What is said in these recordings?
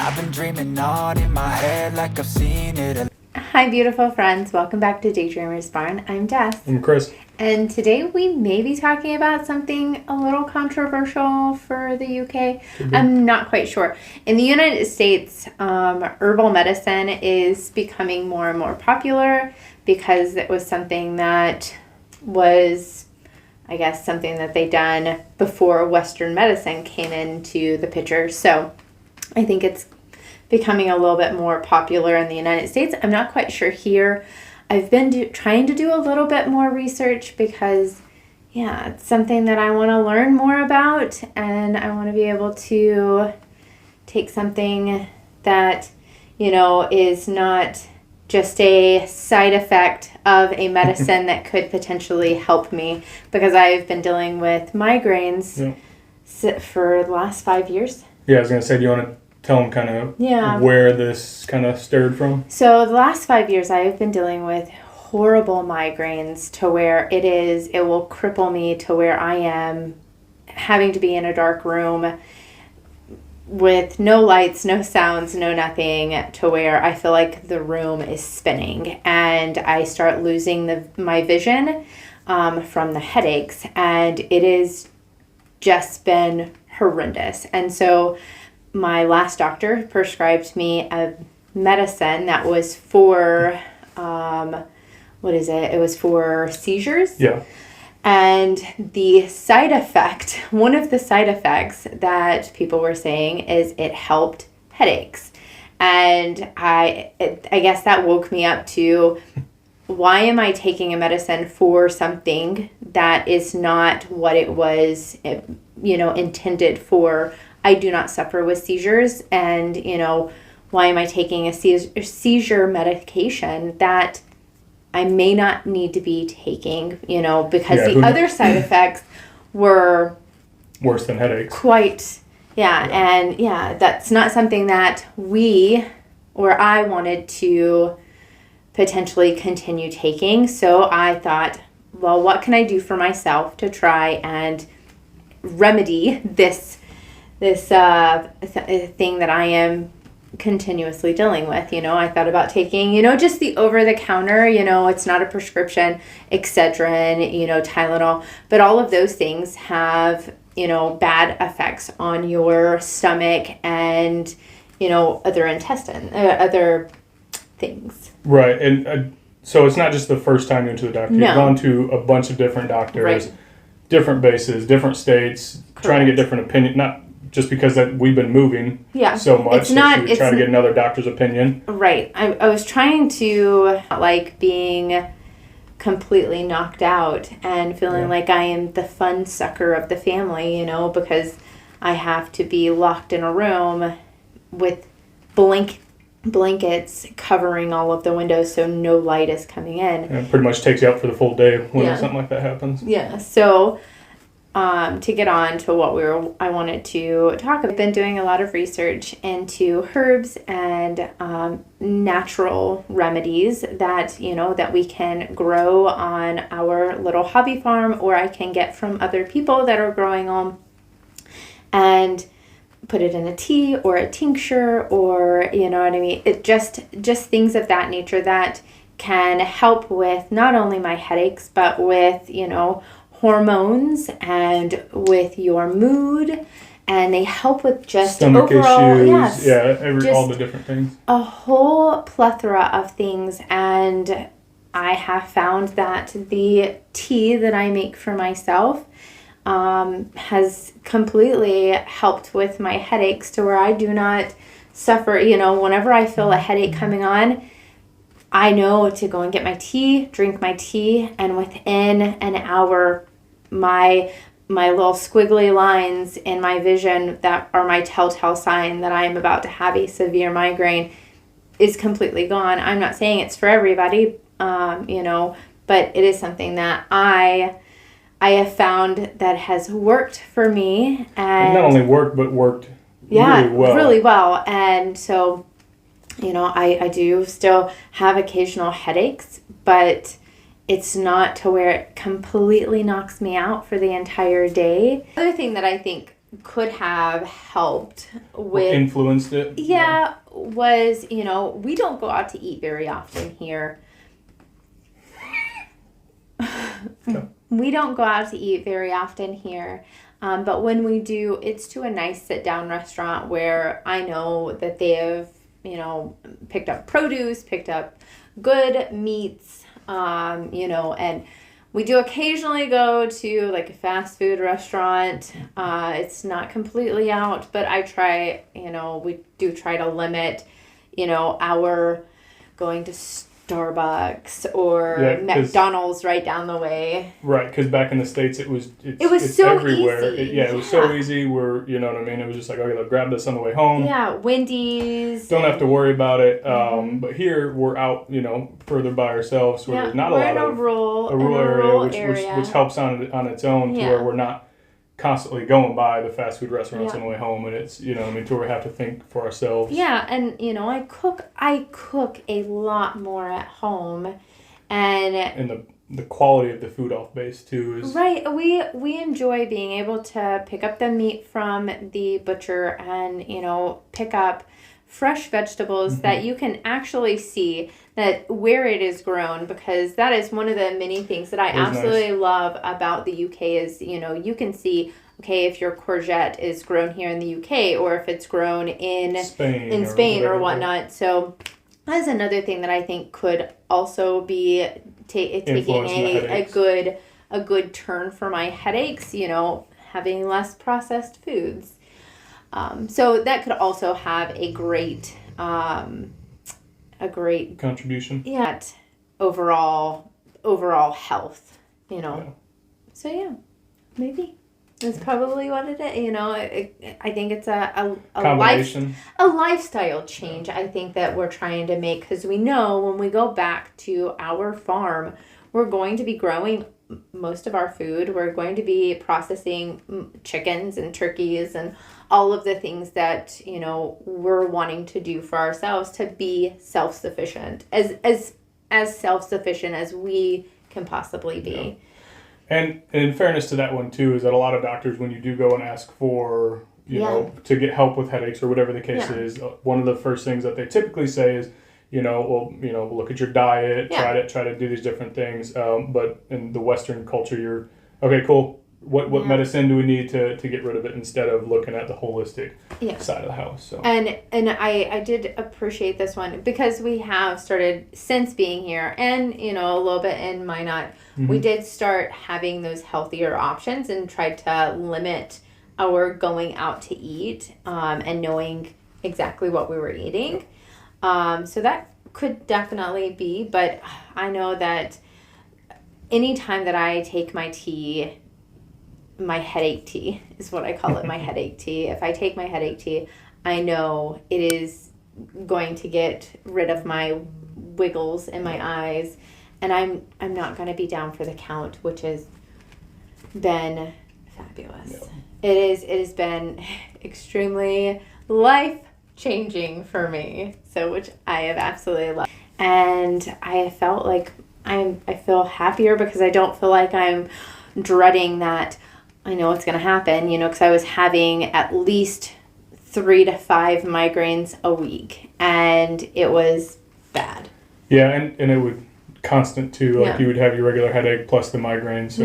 I've been dreaming on in my head like I've seen it. Hi beautiful friends, welcome back to Daydreamer's Barn. I'm Jess. I'm Chris. And today we may be talking about something a little controversial for the UK. I'm not quite sure. In the United States, herbal medicine is becoming more and more popular because it was something that was, I guess, something that they done before Western medicine came into the picture. So I think it's becoming a little bit more popular in the United States. I'm not quite sure here. I've been trying to do a little bit more research because, it's something that I want to learn more about, and I want to be able to take something that, is not just a side effect of a medicine that could potentially help me, because I've been dealing with migraines for the last 5 years. Yeah, I was going to say, do you want to tell them kind of where this kind of stirred from? So the last 5 years I've been dealing with horrible migraines to where it will cripple me to where I am having to be in a dark room with no lights, no sounds, no nothing, to where I feel like the room is spinning and I start losing my vision from the headaches, and it has just been horrendous. And so my last doctor prescribed me a medicine that was for, it was for seizures. Yeah. And one of the side effects that people were saying is it helped headaches. And I guess that woke me up to, why am I taking a medicine for something that is not what it was, intended for? I do not suffer with seizures, and, why am I taking a seizure medication that I may not need to be taking, because the other side effects were worse than headaches. And that's not something that I wanted to potentially continue taking. So I thought, well, what can I do for myself to try and remedy this thing that I am continuously dealing with. I thought about taking, just the over-the-counter, it's not a prescription, Excedrin, Tylenol, but all of those things have, bad effects on your stomach and, other things. Right. And so it's not just the first time you went to the doctor. No. You've gone to a bunch of different doctors, right. Different bases, different states, Correct. Trying to get different opinions. Not just because that we've been moving so much that you try to get another doctor's opinion. Right. I was trying to, being completely knocked out and feeling like I am the fun sucker of the family, because I have to be locked in a room with blankets covering all of the windows so no light is coming in. And it pretty much takes you out for the full day when something like that happens. Yeah. So to get on to what I wanted to talk about, I've been doing a lot of research into herbs and natural remedies that that we can grow on our little hobby farm, or I can get from other people that are growing them, and put it in a tea or a tincture, or it just things of that nature that can help with not only my headaches but with hormones and with your mood, and they help with just stomach overall issues, all the different things, a whole plethora of things. And I have found that the tea that I make for myself has completely helped with my headaches to where I do not suffer. Whenever I feel a headache coming on, I know to go and get my tea, drink my tea, and within an hour, my little squiggly lines in my vision that are my telltale sign that I am about to have a severe migraine is completely gone. I'm not saying it's for everybody, but it is something that I have found that has worked for me. And not only worked, but worked really well. And so, I do still have occasional headaches, but it's not to where it completely knocks me out for the entire day. Another thing that I think could have helped with... influenced it? Yeah, was, we don't go out to eat very often here. We don't go out to eat very often here. But when we do, it's to a nice sit-down restaurant where I know that they have, picked up produce, picked up good meats, and we do occasionally go to like a fast food restaurant. It's not completely out, but I try, we do try to limit, our going to Starbucks or McDonald's right down the way. Right, because back in the States, it was so everywhere. Easy. It was so easy. You know what I mean? It was just like, okay, let's grab this on the way home. Yeah, Wendy's. Don't have to worry about it. But here, we're out, further by ourselves where there's not a lot of... rural area, which helps on its own to where we're not constantly going by the fast food restaurants on the way home, and it's to where we have to think for ourselves. Yeah, and I cook a lot more at home, and the quality of the food off base too is right. We enjoy being able to pick up the meat from the butcher and pick up fresh vegetables that you can actually see that where it is grown, because that is one of the many things that I absolutely love about the UK is, you can see, okay, if your courgette is grown here in the UK or if it's grown in Spain or whatnot. So that's another thing that I think could also be taking a good turn for my headaches, having less processed foods. So that could also have a great contribution. Yeah, overall health, Yeah. So yeah, maybe that's probably what it is. I think it's a lifestyle change. I think that we're trying to make, because we know when we go back to our farm, we're going to be growing most of our food. We're going to be processing chickens and turkeys and all of the things that, we're wanting to do for ourselves to be self-sufficient, as self-sufficient as we can possibly be. Yeah. And in fairness to that one too, is that a lot of doctors, when you do go and ask for, to get help with headaches or whatever the case is, one of the first things that they typically say is, look at your diet, try to do these different things. But in the Western culture, you're, okay, cool. What medicine do we need to get rid of it, instead of looking at the holistic side of the house? So and I did appreciate this one, because we have started, since being here and a little bit in Minot, we did start having those healthier options and tried to limit our going out to eat and knowing exactly what we were eating. So that could definitely be, but I know that anytime that I take my tea, my headache tea is what I call it, my headache tea. If I take my headache tea, I know it is going to get rid of my wiggles in my eyes, and I'm not going to be down for the count, which has been fabulous. Yeah. It has been extremely life-changing for me, so which I have absolutely loved. And I felt like I feel happier, because I don't feel like I'm dreading that I know what's going to happen, because I was having at least 3 to 5 migraines a week, and it was bad. Yeah, and it would constant too. Like you would have your regular headache plus the migraines. So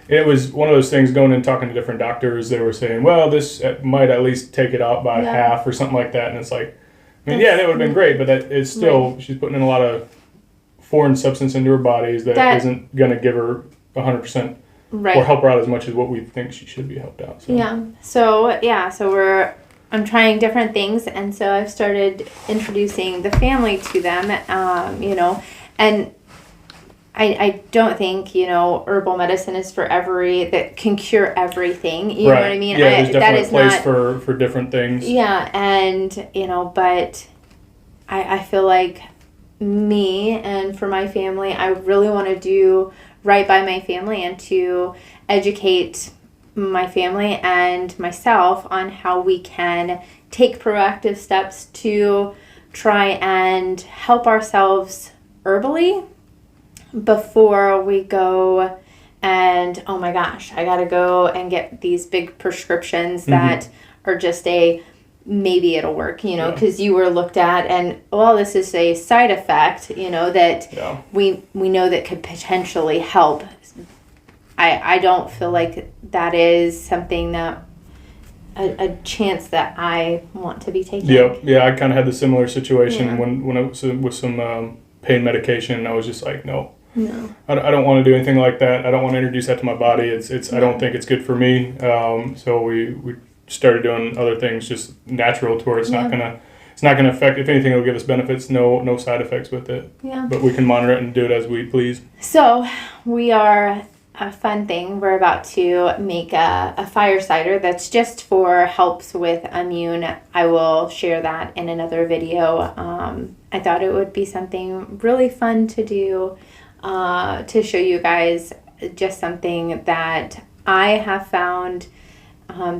it was one of those things. Going and talking to different doctors, they were saying, well, this might at least take it out by half or something like that. And it's like, that would have been great, but that it's still she's putting in a lot of foreign substance into her bodies that isn't going to give her 100%. Right. Or help her out as much as what we think she should be helped out. So. So I'm trying different things, and so I've started introducing the family to them, and I don't think, herbal medicine is for that can cure everything. You know what I mean? Yeah, there's definitely a place for different things. Yeah, and, but I feel like me and for my family, I really want to do right by my family and to educate my family and myself on how we can take proactive steps to try and help ourselves herbally before we go and oh my gosh, I got to go and get these big prescriptions that are just maybe it'll work, because you were looked at and, well, this is a side effect, that we know that could potentially help. I don't feel like that is something that a chance that I want to be taking. Yeah, I kind of had the similar situation when I was with some pain medication. I was just like, no. I don't want to do anything like that. I don't want to introduce that to my body. It's I don't think it's good for me. So we started doing other things just natural to where it's not gonna affect. If anything, it'll give us benefits. No side effects with it. Yeah. But we can monitor it and do it as we please. So we are a fun thing. We're about to make a fire cider that's just for helps with immune. I will share that in another video. I thought it would be something really fun to do, to show you guys just something that I have found.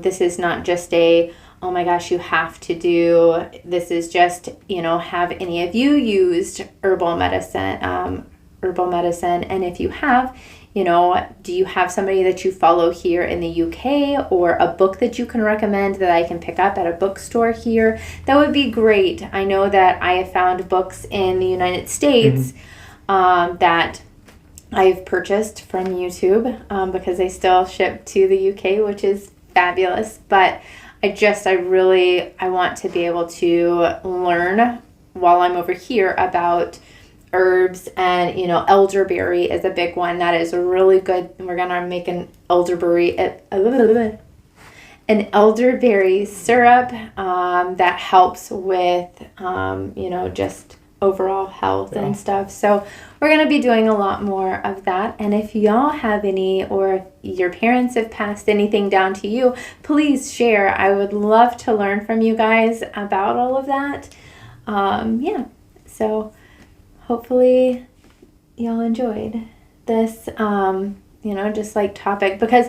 This is not just oh my gosh, you have to do. This is just, have any of you used herbal medicine? And if you have, do you have somebody that you follow here in the UK or a book that you can recommend that I can pick up at a bookstore here? That would be great. I know that I have found books in the United States that I've purchased from YouTube because they still ship to the UK, which is fabulous. But I want to be able to learn while I'm over here about herbs, and elderberry is a big one that is really good. We're gonna make an elderberry syrup that helps with just overall health and stuff. So we're gonna be doing a lot more of that. And if y'all have any, or if your parents have passed anything down to you, please share. I would love to learn from you guys about all of that. So hopefully y'all enjoyed this, just like topic, because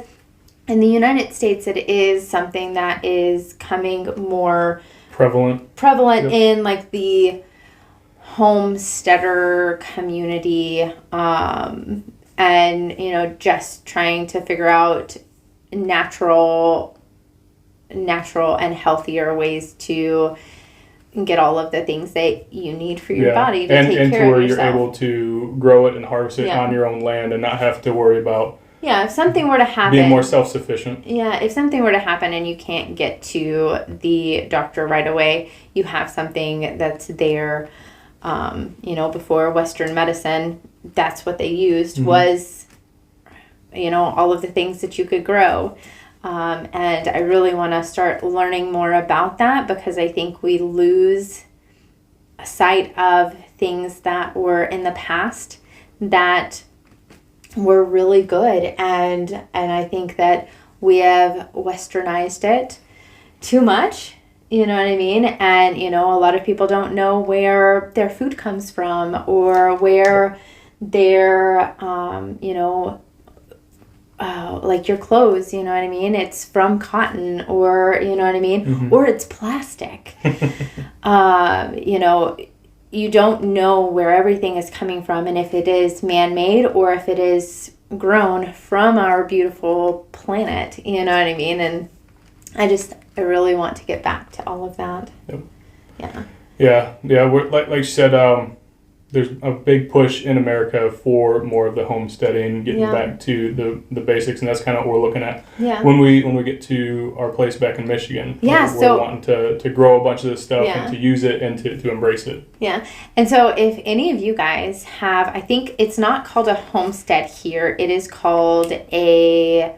in the United States, it is something that is coming more prevalent in like the homesteader community, and, just trying to figure out natural and healthier ways to get all of the things that you need for your body to take care of yourself. And to where you're able to grow it and harvest it on your own land and not have to worry about if something were to happen, being more self-sufficient. Yeah, if something were to happen and you can't get to the doctor right away, you have something that's there. Before Western medicine, that's what they used was, all of the things that you could grow. And I really want to start learning more about that, because I think we lose sight of things that were in the past that were really good. And I think that we have westernized it too much. You know what I mean? And, a lot of people don't know where their food comes from, or where their, like your clothes, you know what I mean? It's from cotton, or, you know what I mean? Or it's plastic. You don't know where everything is coming from, and if it is man-made or if it is grown from our beautiful planet, you know what I mean? And I really want to get back to all of that. Yep. Yeah. We're, like you said, there's a big push in America for more of the homesteading, getting back to the basics, and that's kind of what we're looking at. When we get to our place back in Michigan. We're wanting to grow a bunch of this stuff and to use it and to embrace it. Yeah. And so if any of you guys have, I think it's not called a homestead here. It is called a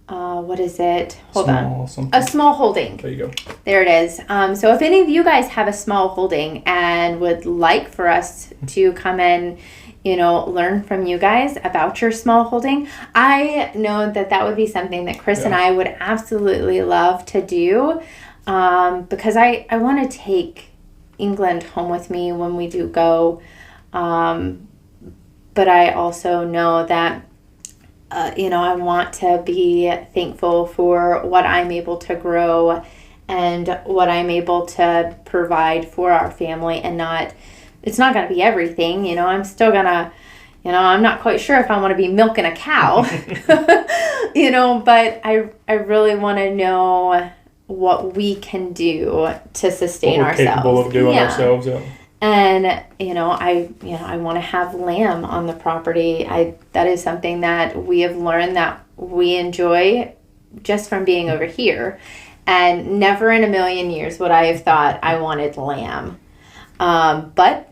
what is it? Hold on. A small holding. There you go. There it is. So if any of you guys have a small holding and would like for us to come and, learn from you guys about your small holding, I know that would be something that Chris and I would absolutely love to do, because I want to take England home with me when we do go. But I also know that I want to be thankful for what I'm able to grow and what I'm able to provide for our family, and it's not going to be everything, I'm still going to, I'm not quite sure if I want to be milking a cow, but I really want to know what we can do to sustain what we're ourselves. Capable of doing ourselves. Yeah. And I want to have lamb on the property. That is something that we have learned that we enjoy just from being over here. And never in a million years would I have thought I wanted lamb. But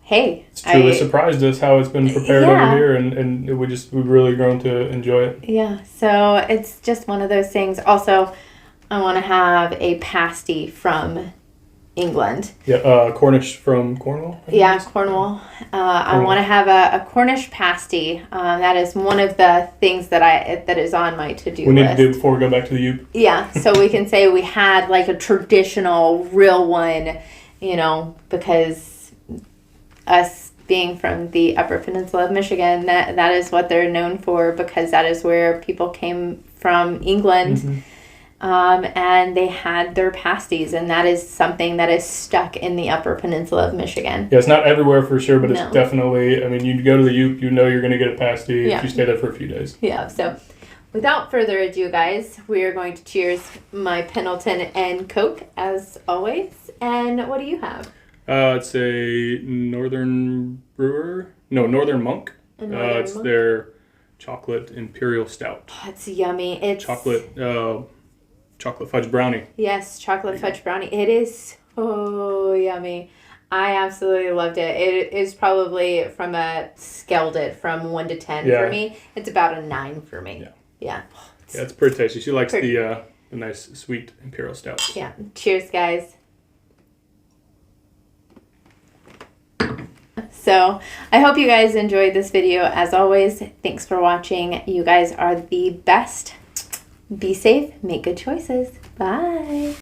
hey, it's truly surprised us how it's been prepared over here, and we've really grown to enjoy it. Yeah, so it's just one of those things. Also, I want to have a pasty from England. Yeah, Cornish from Cornwall. Yeah, Cornwall. I want to have a Cornish pasty. That is one of the things that is on my to-do list. We need to do before we go back to the Ute. Yeah, so we can say we had like a traditional, real one, because us being from the Upper Peninsula of Michigan, that is what they're known for, because that is where people came from England. Mm-hmm. And they had their pasties, and that is something that is stuck in the Upper Peninsula of Michigan. Yeah, it's not everywhere for sure, but it's definitely, you go to the Ute, you're going to get a pasty if you stay there for a few days. Yeah, so without further ado, guys, we are going to cheers my Pendleton and Coke, as always. And what do you have? It's a Northern Monk. It's their chocolate imperial stout. Oh, it's yummy. It's chocolate fudge brownie. Yes, chocolate fudge brownie. It is so yummy. I absolutely loved it. It is probably scaled it from 1 to 10 for me. It's about a 9 for me. Yeah. Yeah, it's pretty tasty. She likes the nice sweet imperial stout. Yeah. Cheers, guys. So I hope you guys enjoyed this video. As always, thanks for watching. You guys are the best. Be safe. Make good choices. Bye.